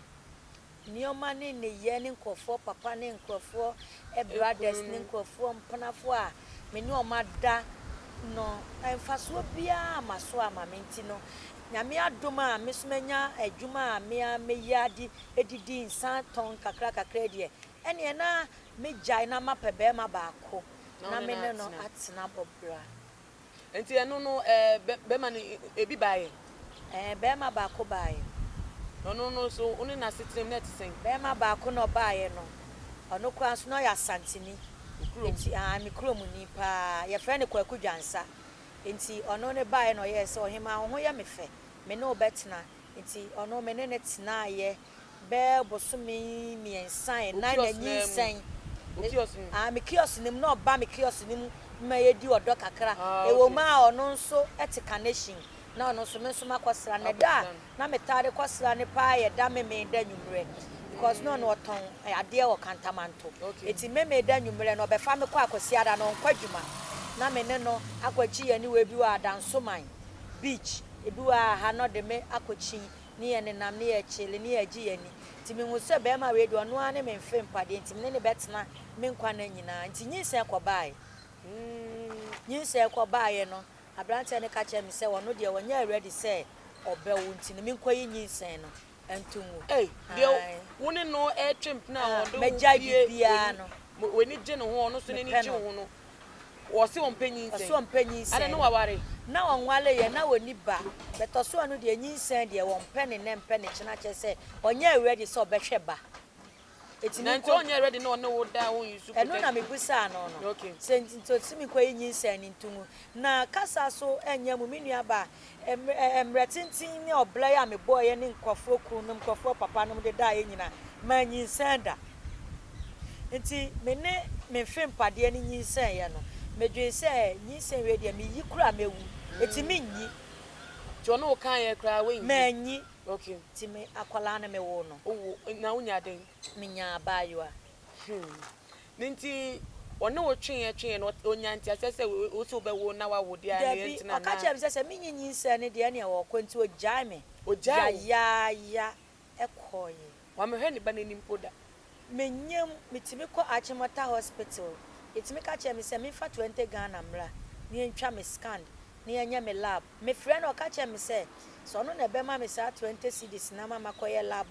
[SPEAKER 1] nioma ne ye ne nkofo papa ne nkofo brothers ne nkofo mpanafo a me ne o mada no emfaso bia maso amamenti no nyame adoma me so manya adwuma me yadi edidi nsan ton kakra de ene na me jai na ma pebe ma baako na me ne no atena bobra
[SPEAKER 2] enti eno no be ma ne ebi baaye
[SPEAKER 1] be ma baako baaye
[SPEAKER 2] no so oni na sitem net sen
[SPEAKER 1] be ma baako no baaye no ono kwa so no ya santini enti me krom ni pa ye fe ne kwaku dwansa enti ono ne baaye no ye se Ohemaa ho ya me fe me ne obetena enti ono me ne tena ye be bosumi miensan na nyinsan me kiosk nim na oba me kiosk nim ma yedi odo kakra ewo ma ono nso etika nation na ono nso me nso makosra ne da na metade kosra ne pa ye da me da nwumre because no no oton ade e wo kantamanto eti me da nwumre no be fa me kwa akosi ada no nkwadwuma na me ne no akwachi ye ni we bi wa dansoman beach ebi wa ha no de me akochi ni ye ne nam ne ye chile ni ye gi ye ni ti me hu se be ma we do no ane me mfe mpade nti me ne betena me nkwa na nyina nti nyinse kwabae nyinse kwabae no abrante ne ka che me se wono de wonya ready se obewo nti ne me nkwa yi nyinse no entungu
[SPEAKER 2] de woni no twemp na wodo
[SPEAKER 1] meja bibia no
[SPEAKER 2] weni je no ho no so ne ni je ho no wo se
[SPEAKER 1] ompanyinse
[SPEAKER 2] ade no waware
[SPEAKER 1] na onwale ye na woni ba betoso anu de nyinsan de won pene ne mpene chena che se onya ready se obehwe ba
[SPEAKER 2] etini ko onya ready na one wo da wo yusu ko
[SPEAKER 1] eno na mebusa no no senti to simi ko nyinsan ni ntumu na kasa so enya mu menua ba emretintin ne obla ya me boy ne nkofo kunum nkofo papa num de da ye nyina ma nyinsan da enti me ne me mfe mpade ne nyinsan ye no medwe se nyinsan we de me yi kura mewu eti me nyi
[SPEAKER 2] jo no kan ye kura we
[SPEAKER 1] me nyi
[SPEAKER 2] ti
[SPEAKER 1] me akwala na me wo no
[SPEAKER 2] na unya den
[SPEAKER 1] me nya baaywa
[SPEAKER 2] nti ono wo twen no onya nti asese wo so be wo na wa wo dia na yenti na
[SPEAKER 1] na ka che se me nyi nyinsan ne de ne wo kwanti ojai me ya ekoye
[SPEAKER 2] wa me hwe ni ba nanim poda
[SPEAKER 1] menyem mitimi ko Achimota hospital itimi ka che me se me fa 20 Ghana mra ni ntwa me scan ni anya me lab me frɛ no ka che me se so no na be ma me sa 20 cedis na ma makoye lab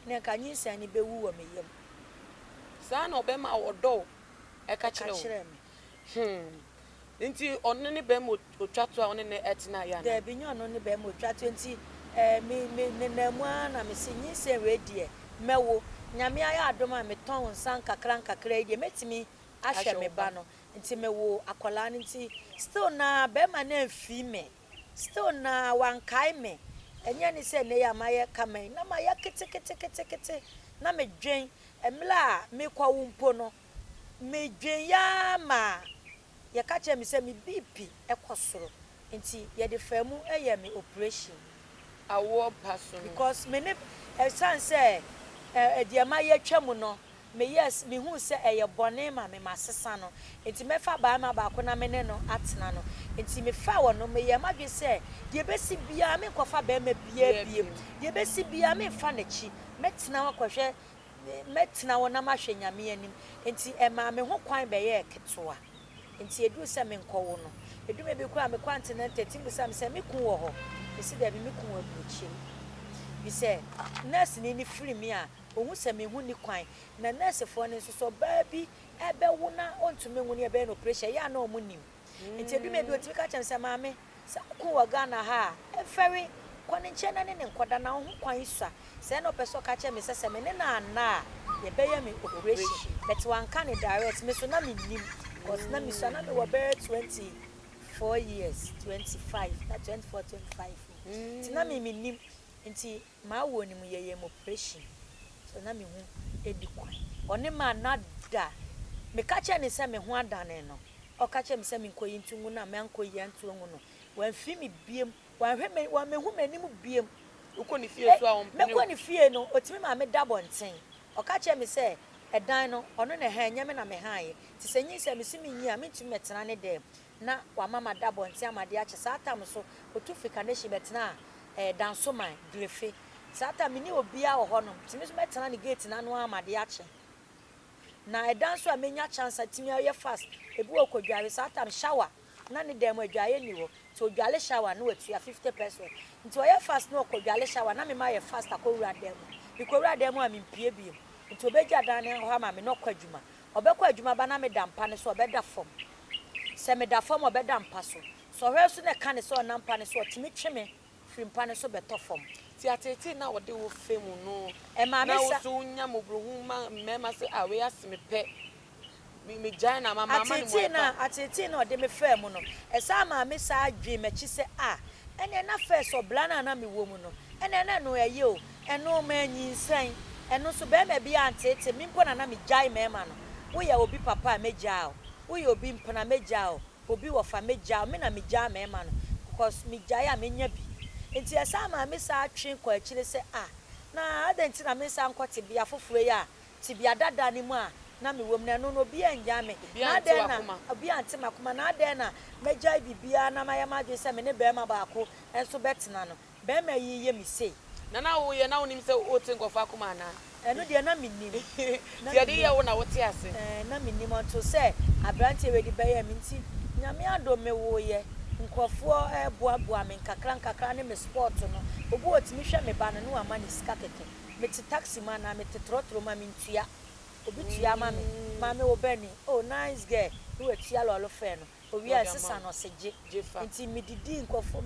[SPEAKER 1] na ka nyinsan ni bewu wo me yam
[SPEAKER 2] sa na obe ma wodo e ka kire me nti onne ne be mo otwato a onne ne etina ya na
[SPEAKER 1] da bi nyo no ne be mo otwato nti me na mu na me se nyinsan we die mewo nyame aya adoma me ton nsan kakra ide metimi ahwe me ba no nti mewo akola nti still na be ma na afi me still na wankai me enya ni se ne ya maye kamen na maye kete na me dwen emla me kwa wumpo no me dwen ya ma ya ka che me se me BP ekosoro nti ye de famu eye me operation
[SPEAKER 2] awo paso
[SPEAKER 1] because me ne san say ediama ye twam no me yes me hu se eye bone ma me masesa no enti me fa ba ma ba ko na me ne no atena no enti me fa wo no me ye ma dwe se de besi bia me kofa ba ma bia de besi bia me fa na chi metena wo kohwe metena wo na ma hwe nyame anim enti e ma me ho kwan be ye ketoa enti edu se me nkowo no edu me bi kwa me kwantena tetim se me se me ku wo ho me si da bi me ku wo buchi bi se nurse ni free me a ohun se me hu ni kwan na nurse fo ne so baabi ebe wo na ontumi hu ni ebe no pressure ya na omunim enti edu me bi otimi ka chem se maame se ku wo Ghana ha eferi kwani nche na ne nkoda na ho kwan isua se na opeso ka chem se me ne na ye be ye me operation but one can direct me so na me nim cause na me so na me wo be 24 years 25 na 24 25 ti na me nim nti ma wo ni mu ye operation so na me hu edi kwan one ma nada me ka che ne se me hu adane no o ka che me se me nkoyi ntungu na me ankoyi antungu no wan fi me biem wan hwe me wan me hu manim biem
[SPEAKER 2] uko ni fie so a on
[SPEAKER 1] me ko ni fie no otimi ma me da bonten o ka che me se edan no ono na ha nya me na me haye ti se nyi se me si me nyi a me tumi metena ne dem na wa mama da bonten amade a che sa atam so otufika ne shi betena dansoman grefe sata mini obia wo hono timi so metena ne gate na no amade a che na edanso a menya chance timi aye fast ebi okodware sata shower na ne dem adwaye ni wo so dwale shower no wetu ya 50%. Nti oye fast no okodwale shower na me ma ye fast akowura dem bikowura dem a me mpie biem nti obeja dan ne ho ama me no kwadwuma obekọ adwuma ba na me dampa ne so obeda fom se me da fom obeda mpa so hwe so ne ka ne so na mpa ne so otimi tweme firi mpa ne so beto fom
[SPEAKER 2] ti atete na wo de wo femu no
[SPEAKER 1] ma me
[SPEAKER 2] na wo
[SPEAKER 1] sa
[SPEAKER 2] so nya mobrohu ma mema se awe aseme pe me gyan na mama ni mo
[SPEAKER 1] atete na ode me femu no esa ma me sa adwe mechi se ene na first oblana na me wo mu no ene na no eye o eno ma nyinsan eno so be ma bia antete mi mpo na me gyan mema no wo ye obi papa meja o wo ye obi mpana meja o obi wo fa meja me na me gyan mema no because me gyan a menya bi enti esa ma me sa atwe kwa akire se na adenti na me sa nkote bia foforo ya tibia dada ni mu na me wom na no obi anja me na den na obi ante makoma na den na meja bibia na maye madwe se me ne be ma baako enso betena no be ma yiye mi sei
[SPEAKER 2] na wo ye na wonim se o te nkofo akoma na
[SPEAKER 1] eno de na minim
[SPEAKER 2] ti de ye wo na wo te ase
[SPEAKER 1] na minim onto se abrante we di be ye mi nti nyame ado me wo ye nkofo boa me nkakra ne me sport no obo otimi hwe me ba no ama ne sika keke me ti taxi man na me ti trotro ma me ntua obi tua ma me wo bani oh nice girl we tua lolo fe no owi asesa no seje nti me didi nkofo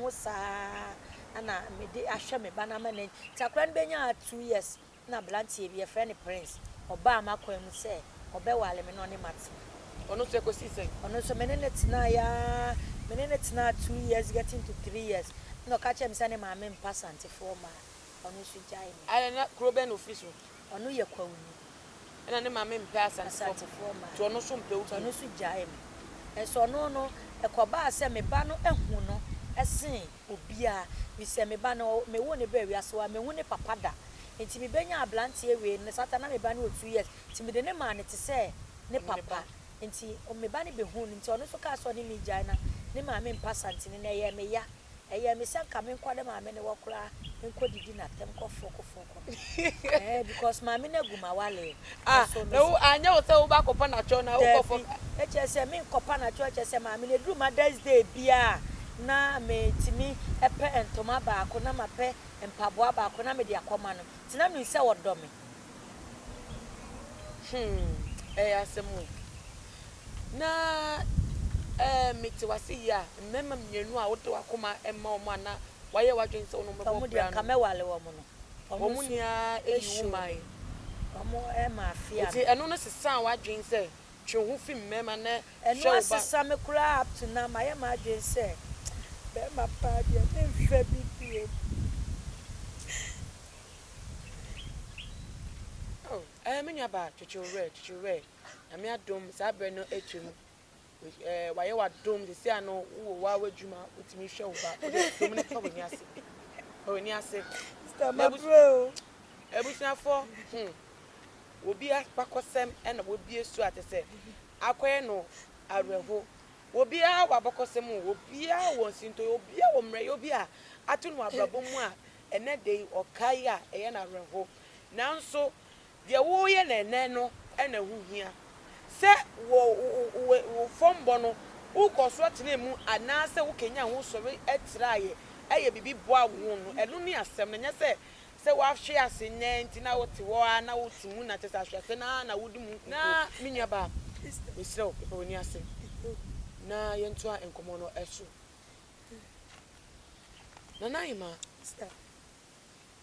[SPEAKER 1] ho saa ana me di ahwe me ba na ma ne takra ne benya 2 years na blantie bi e friend prince oba ma kwa mu se obe wale me no ne mate
[SPEAKER 2] ono so ekosi sen
[SPEAKER 1] ono so menene tina 2 years getting to 3 years no ka chem sane ma me mpasante for ma ono so jai me
[SPEAKER 2] ala na kroben official
[SPEAKER 1] ono ye kwawuni
[SPEAKER 2] ena ne ma me mpasante
[SPEAKER 1] for ma
[SPEAKER 2] to ono so mpewu
[SPEAKER 1] ono so jai me enso no ekoba se me ba no ehu no esen obia mi se me ba no me wo ne ba wiase wa me hu ne papa da enti me benya ablante ewe ne satana me ba no 2 years ti me de ne ma ne te se ne papa enti o me ba ne be hu nti ono so ka so ne mi jai na ne ma me mpasante ne ye me ya eye me se ka me nkwade ma me ne wokura enko didi na tem kofo because ma me na guma wale
[SPEAKER 2] no anya o se wo ba kopa na cho na wo kofo
[SPEAKER 1] se me kopa na cho se ma me ne dru Mother's Day bia na me timi epe entoma ba ko na mape empaboa ba ko na me de akoma no tina me se wodo me
[SPEAKER 2] asemu na meti wasi ya mmema mmienu a wodo akoma emma omo ana waye wadwen se ono mebo bra no
[SPEAKER 1] kamewale wo mo no
[SPEAKER 2] omo nia eyi umai
[SPEAKER 1] omo ma afia
[SPEAKER 2] ti eno no sesa wadwen se twe ho fi mmema na
[SPEAKER 1] eno asesa me kura up to now maye ma adwen se be ma pa dia mfa bibie
[SPEAKER 2] menya ba chuchure na me adom sa bre no etwem waye wa dom de se ano wo wa wadwuma utimi hwe wo ba dom ne pa woni ase
[SPEAKER 1] stama bro
[SPEAKER 2] ebusiafo obi akpakosem na obi esu atese akoye no arweho obi a wabakosem obi a wonsinto obi a womre obi a atunu abrabom a ene de okai a eye na arweho nanso de wo ye nene no na huhia se wo fombo no ukoso tenemu anase wo kenya ho sori etraye eye bibi boa wo no enu ni asem na nya se wa hwe ase nya ntina wote wo na wotimu na tesa hwe ase na wudimu na minya ba misro pe woni ase na yentu a enkomo no eso na naima
[SPEAKER 1] stop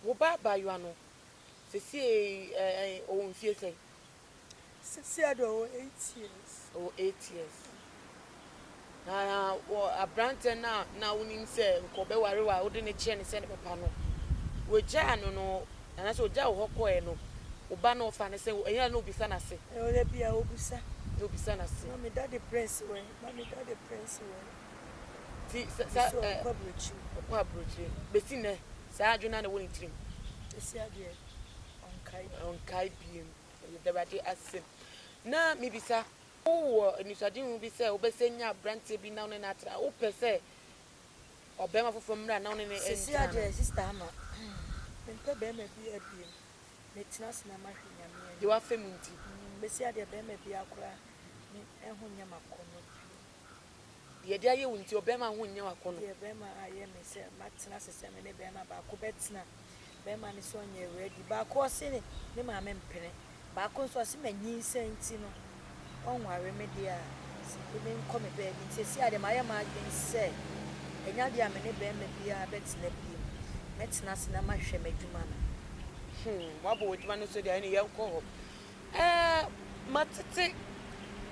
[SPEAKER 2] wo ba yo ano sesi o mfie sei
[SPEAKER 1] sesi ado 8 years
[SPEAKER 2] o 8 years na wo abrante na wonim se ko be ware wa wo de ne che ne se ne papa no wo ja no na so ja wo hokoe no wo ba no fa ne se eya no bisa na se
[SPEAKER 1] o le bia obusa
[SPEAKER 2] no bisa na se
[SPEAKER 1] mami daddy prince we
[SPEAKER 2] ti sa kwa brochi besi ne sa adwuna na wo ni trim
[SPEAKER 1] sesi ade
[SPEAKER 2] on kai biem the body asem na mi bisa wo nisadi hu bi se obesenya brante bi na na atra wo pese obema fofo mra na ne
[SPEAKER 1] sesi ade sister ama mpe be ma bi abiem metina sina ma hwenya me
[SPEAKER 2] de wa femunti
[SPEAKER 1] besi ade be ma bi akora ni ehu nya makono
[SPEAKER 2] ye dia ye wunti obema hu nya wakono
[SPEAKER 1] ye be ma aye me se matina sese me ne be ma ba ko betina be ma ni so nya ready ba ko se ne ma me mpene baako so se manyi senti no onware me dia me nko me be nti si ade ma ya ma adwen se enya dia me ne be me bia betina bi metina se na ma hwe madwuma no
[SPEAKER 2] wabo adwuma no so dia ne yenko matete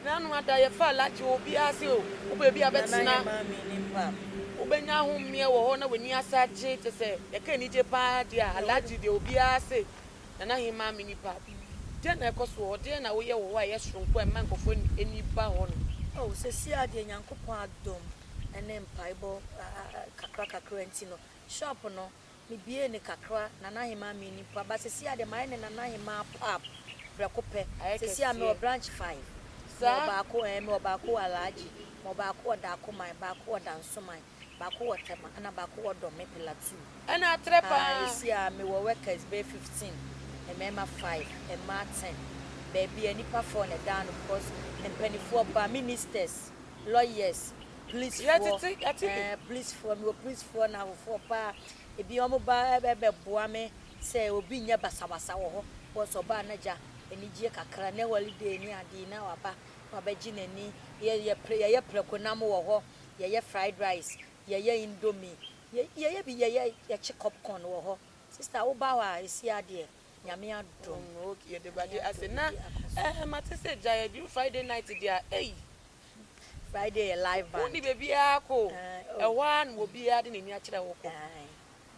[SPEAKER 2] na no ada ye fa lachi obi ase o be bia betina
[SPEAKER 1] ma me ni pa
[SPEAKER 2] obenya ho mmie wo ho na wani asaje te se ye ka ni je pa dia alaji de obi ase na hi ma me ni pa je na ekoso o de na wo ye wo wa ye sonko e man kofo eni ba ho no
[SPEAKER 1] se si ade nyankopon adom ene mpaibo kakra enti no shop no me bie ne kakra na hi ma me ni pa ba se si ade ma ne na hi ma pap brekope se si ame o branch 5 sa ba ko me ba ko alaji mo ba ko da ko man ba ko da nsoman ba ko wotema ana ba ko wodo me pila 2
[SPEAKER 2] ana trepa
[SPEAKER 1] si ame wo workers be 15 Emema 5, Emma 10. Baby, any perform a down because and penny for by ministers, lawyers, police for now for pa. If you are baby boame, say, will be near Basawasa or was or banaja, and Nijia Kakra, never day near dinner or ba, or Bejin and me, ye play a preconamo or ye fried rice, ye indomie, ye be ye check up corn or sister Obawa is here, dear. Nyame adom
[SPEAKER 2] okay the body ase na mate say jaya do Friday night dia
[SPEAKER 1] Friday a live band
[SPEAKER 2] oni be bia ko one wo bia de nani a kire wo ko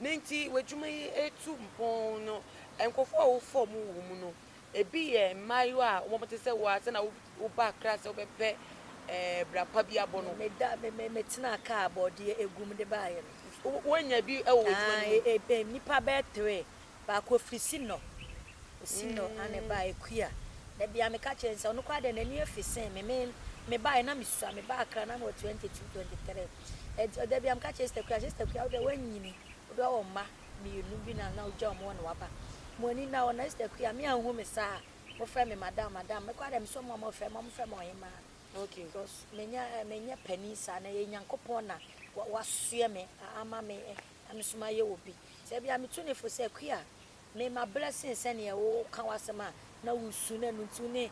[SPEAKER 2] nti wadwuma yi etu mpon no enkofo wo form wo mu no ebi ye mayo a wo mate say wo ase na wo ba Accra se wo bepe brapa bia bo no
[SPEAKER 1] me tina car body egum de ba ye
[SPEAKER 2] wonya bi e wo wadwuma
[SPEAKER 1] ni nipa be 3 ba ko frisi no sino ane ba ekua da bia me ka chense ono kwa de nani afisen me ba na misua me ba Accra na mo 22 23 da bia me ka chense kua de wanyini do wo ma me nu bi na oja mo na waba mo ni na ona kua me anhu me sa mo frɛ me madam me kwa de me so mo frɛ mo Ohemaa
[SPEAKER 2] okay
[SPEAKER 1] because menya pani sa na ye nyankopon na wasue me ama me amsuma ye obi se bia me tu ne fo se kua me my blessing send ye wo kan wasema na wusu na ntu ne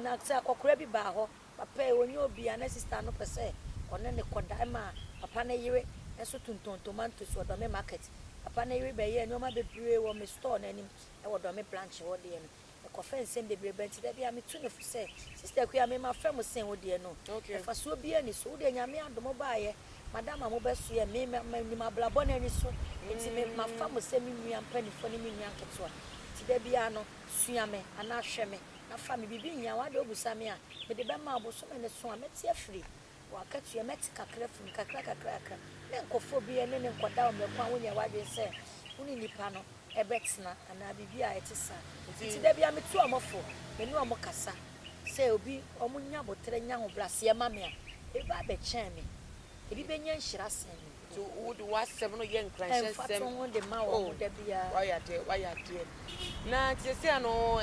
[SPEAKER 1] na sa kokora bi ba ho papa e onye obi ana sister no pese one ne koda ma papa na yire eso tunton tomato so do me market papa na yire be ye no ma bebre wo me store na nim e wo do me branch wo de no e ko fence bebre benti da bia me tu ne fu se sister ku ya me ma frem sen wo de no e fa so bia ni so de nyame adom ba ye madam amobeso ye me ni mablabo na ni so enti me mafa mo se me nua mpanifo ni me nua ketwa ti da bia no sua me ana hwe me na fa me bibi nya wa de obusa me a me de be ma obuso me ne so a meti afri wa katu ye meti kakra fun kakra ne nkofo bia ne nkoda o me kwa wonya wa de se uni nipa no ebetina ana bibi a etisa ti da bia me tu omofo me nu omo kasa se obi omo nya botere nya ho blase ma me a e ba be chen me ebi benya nhira sen
[SPEAKER 2] to would was 7 no yen crash sem
[SPEAKER 1] on de ma wo da bia
[SPEAKER 2] why are there na ti se ano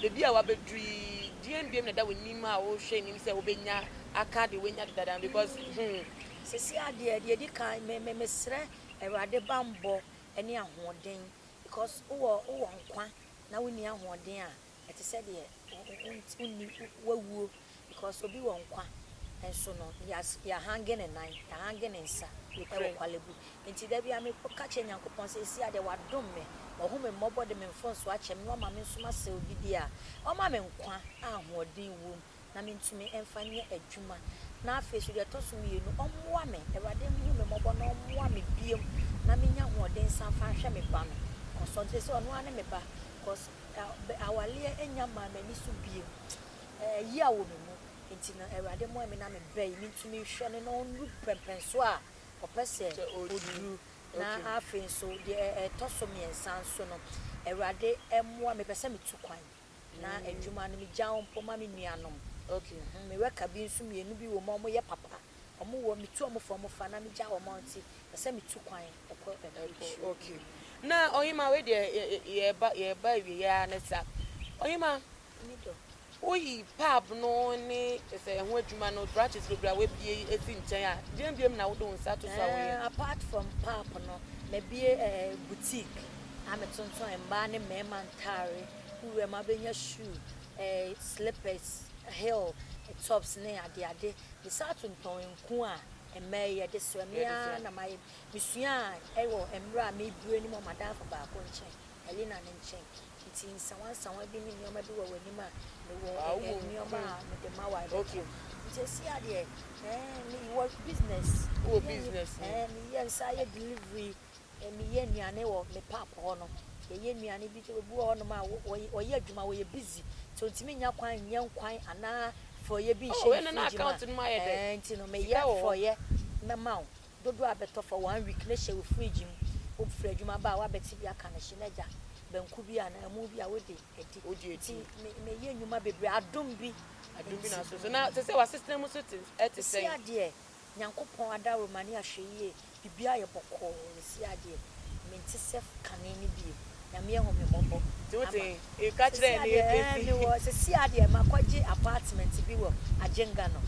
[SPEAKER 2] the bia wa bedri dmbm na da woni ma wo hwe nim se wo benya aka de wenya de dadan because
[SPEAKER 1] se si ade di kan me sre Ewurade bambo ene ahoden because wo nkwa na woni ahoden a ete se de unni wawu because obi wo nkwa enso no ya hanging and nine ya hanging nsa e kwalebu enti da bia me ka che nyankopon se si ade wadom me ohu me mobo de me mfon so ache me ma me nsoma se obidi a o ma me nkwa ahoden wu na me ntumi emfanye adwuma na afesu de toso mi enu omwa me Ewurade mu me mobo na omwa me biem na me nya ahoden sanfa hwe me ba no konsonte se ono ane me ba cause awale enya ma mani so biem yi a wo me mu enti na Ewurade mo me na me bai me ntumi hwe ne no nru pempenso a opese oduru na afenso de toso mi ensanso no Ewurade emwa me pese me tu kwan na adwuma no me gyan poma me nuanom
[SPEAKER 2] okay
[SPEAKER 1] me weka bi nso me enu bi wo mo ye papa omo wo me tu omo fo mo fa na me gya wo mo nti pese me tu kwan
[SPEAKER 2] okay na Ohemaa we de ye ba wi ya na sa Ohemaa
[SPEAKER 1] ni do
[SPEAKER 2] oyi pub no ni se ho adwuma no branches bebra we bie eti nchen a dmbm na wo do nsa to so we
[SPEAKER 1] apart from pub no me bie boutique ametonton emba ne mema ntare we ma benya shoe slippers heel tops ne ade the saturn ton nku a emeye de so mia na my misua ewo emra me bure ni mo madam for ba ko nche elina ne nche nti nsawan bi ni nyoma bi wo wani ma ne wo nyoma me de ma wa
[SPEAKER 2] okay
[SPEAKER 1] nti si ade me work business me yen say delivery me yen nuane wo me pap ho no ye nuane bi to bu ho no ma wo ye adwuma wo ye busy so ntimi nya kwan ana for ye bi
[SPEAKER 2] share na account in my head
[SPEAKER 1] nti no me ye for ye na ma dodo abeto for 1 week na share fridge mu free adwuma ba wa beti bi aka na hye na ja banku bi ana mu bi a wo de edi me ye nyuma bebre adom bi
[SPEAKER 2] na so na se wa system mu so te
[SPEAKER 1] say ade nyankopon adawo mane ahwe ye bibia ye bokko si ade me nti sef kaneni bi na me ho me bobo
[SPEAKER 2] Tuti e ka kire ni e
[SPEAKER 1] wo se si ade makwaje apartment bi wo ajenga no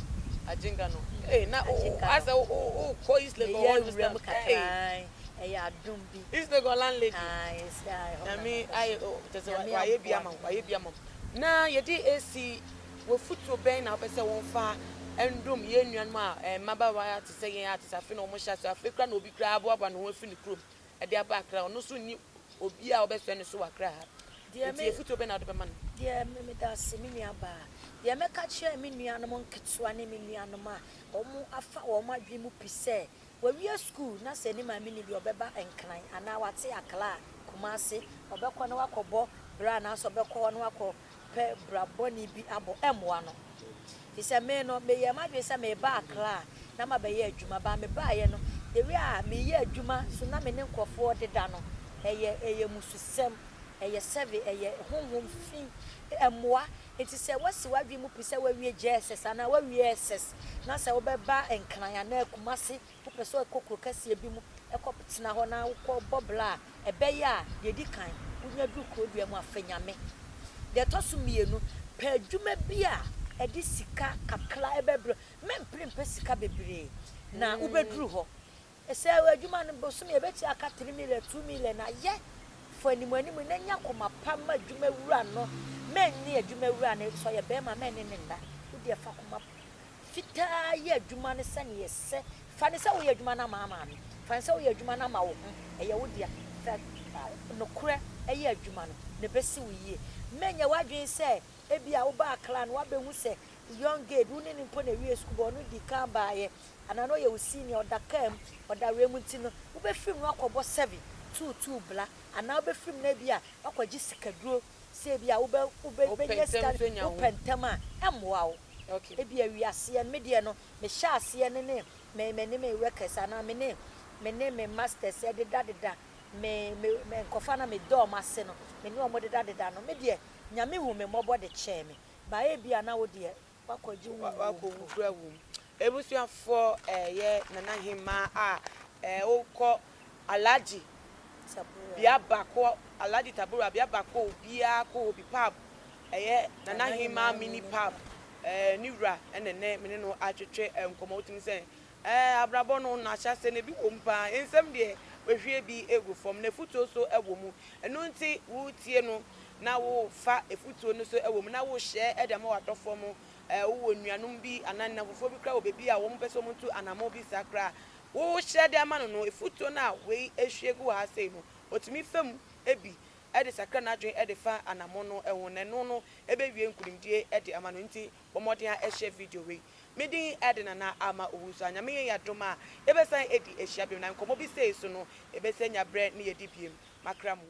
[SPEAKER 2] na as o ko is le go understand
[SPEAKER 1] ya adom bi
[SPEAKER 2] is the go landlady
[SPEAKER 1] yes
[SPEAKER 2] I mean I tese wa ye bia mam na ye di AC wo futu ben na pese won fa endom ye nuan ma maba wa te se yen ate safe na o mo hya so afekra na obi kra abo aba no ho afi ni krom e de aba kra no so ni obi a obeso ne so wa kra dia me futu ben na do be man
[SPEAKER 1] dia me da se mi nua ba dia me ka kire mi nua no mo nketwa ne mi nua no ma o mo afa o ma dwi mu pise wa wi school na se ni ma mi ni bi obeba enkran ana wate akla kumase obekọ na wakobo bra na so obekọ na wako pe bra boni bi abo emwa no fise me no me ye ma dwe se me ba akla na ma be ye adwuma ba me ba ye no de wi a me ye adwuma so na me ne nkofo deda no eye mususem eye serve eye honhom fin emwa enti se wasi wadwi mu pise wawie JSS ana wawie SS na se obeba enkran na akumase wopese okokro kase bi mu ekoptena ho na wo bobla ebeya ye di kan unya du kodua mu afanyame de tosu mienu pa adwuma bi a edi sika kakra ebebro mempre sika bebre na ubedru ho ese adwuma no bosom ye beti aka 3 million 2 million na ye for animu na nya koma pam adwuma wura no men ni adwuma wura na so ye be ma men ni nda udi e fa koma fita ye adwuma ne se ne yese fa ne se wo ye adwuma na ma ma fa ne se wo ye adwuma na ma wo ye wo dia no kure ye adwuma no ne besi wo ye menya wadwen se ebia wo ba akla no wabehu se young girl who need to be school no di kan baaye ana no ye wo senior odakam odawe mu ti no wo be film no akobo 7 22 bla ana wo be film na bia akwaji sikaduro se bia wo be nyesta wo pentama emwa wo
[SPEAKER 2] okay
[SPEAKER 1] ebia wiase en media no me sha ase ne me workers ana me masters e deda me nkofa na me do mase no me ni omo deda no media nyame hu me mobo de che me ba e bia na wo de wakwaji
[SPEAKER 2] wura wum ebusuafo ye nana hima a ukọ alaji bia bako alaji tabura bia bako bia ko obi pub nana hima mini pub niwra enene mene no atwetwe nkomo otimi se abrabo no na hyase ne bi wompa ensem de wehwie bi egu fom na futuo so ewomu enu nti wo tie no na wo fa efutuo no so ewomu na wo hye edema wadofo mu wo nuanum bi anana fofo bi kra obebi a wo mpese wo ntu anamo bi sakra wo hye de ama no efutuo na we ehwiegu ha sei no otimi fam ebi ede sakra na adwen ede fa anamo no ehone no ebewie nkurimdie ede ama no nti bomodin a ehye video we medin ede na ama owusu anya me ya doma ebesan edi ehia bi na nkomo bi sei so no ebesanya bre ne yedi biem makramu